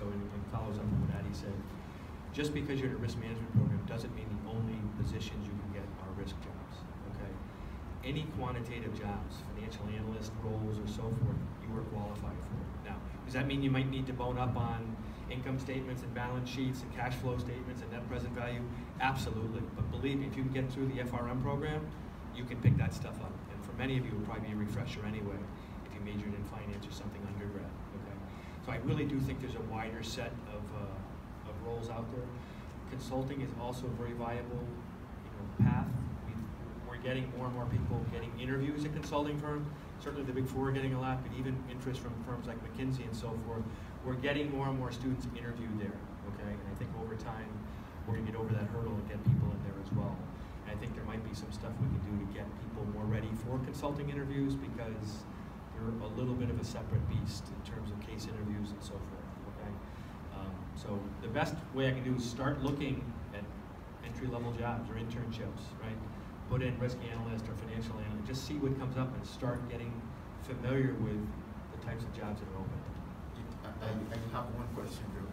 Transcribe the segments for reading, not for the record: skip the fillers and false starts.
So it follows up on what Addie said. Just because you're in a risk management program doesn't mean the only positions you can get are risk jobs, okay? Any quantitative jobs, financial analyst roles or so forth, you are qualified for. Now, does that mean you might need to bone up on income statements and balance sheets and cash flow statements and net present value? Absolutely, but believe me, if you can get through the FRM program, you can pick that stuff up. And for many of you, it will probably be a refresher anyway, if you majored in finance or something undergrad, okay? So I really do think there's a wider set of roles out there. Consulting is also a very viable, path. We're getting more and more people getting interviews at consulting firms. Certainly the Big Four are getting a lot, but even interest from firms like McKinsey and so forth. We're getting more and more students interviewed there, okay? And I think over time, we're gonna get over that hurdle and get people in there as well. And I think there might be some stuff we can do to get people more ready for consulting interviews because they're a little bit of a separate beast in terms of case interviews and so forth, okay? So the best way I can do is start looking at entry-level jobs or internships, right? Put in risk analyst or financial analyst, just see what comes up and start getting familiar with the types of jobs that are open. I have one question, Joe.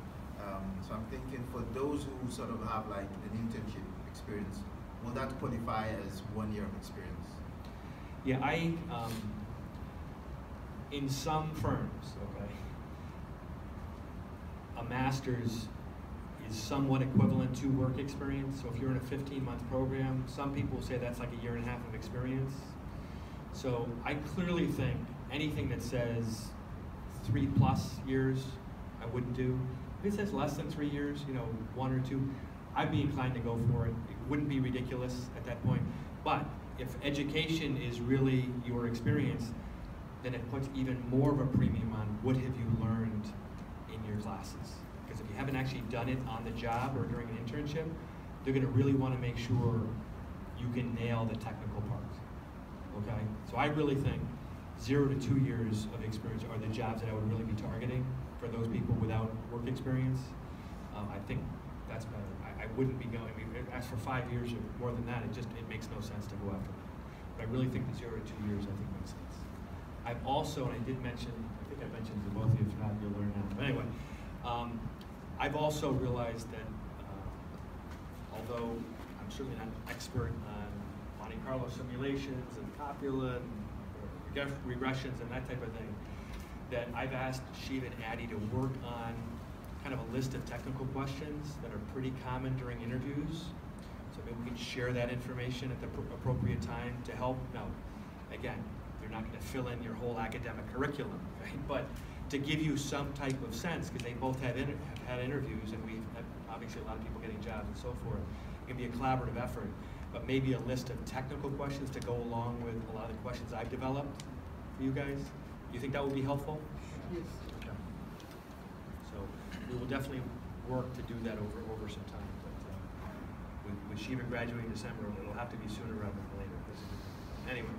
So I'm thinking for those who sort of have like an internship experience, will that qualify as 1 year of experience? Yeah, in some firms, okay, a master's is somewhat equivalent to work experience. So if you're in a 15-month program, some people say that's like a year and a half of experience. So I clearly think anything that says 3+ years, I wouldn't do. If it says less than 3 years, 1 or 2, I'd be inclined to go for it. It wouldn't be ridiculous at that point. But if education is really your experience, then it puts even more of a premium on what have you learned in your classes. Because if you haven't actually done it on the job or during an internship, they're gonna really wanna make sure you can nail the technical parts, okay? So I really think 0 to 2 years of experience are the jobs that I would really be targeting for those people without work experience. I think that's better. I wouldn't be going, as for 5 years or more than that, it makes no sense to go after that. But I really think the 0 to 2 years, I think makes sense. I've also, and I did mention, I think I mentioned to both of you, if not, you'll learn now. But anyway, I've also realized that although I'm certainly not an expert on Monte Carlo simulations and copula and regressions and that type of thing, that I've asked Shiva and Addie to work on kind of a list of technical questions that are pretty common during interviews. So maybe we can share that information at the appropriate time to help. Now, again, they're not going to fill in your whole academic curriculum, right? But to give you some type of sense, because they both have had interviews, and we've had obviously a lot of people getting jobs and so forth. It can be a collaborative effort, but maybe a list of technical questions to go along with a lot of the questions I've developed for you guys. Do you think that would be helpful? Yes. Okay. So we will definitely work to do that over some time. But with Shiva graduating in December, it'll have to be sooner rather than later. Anyway.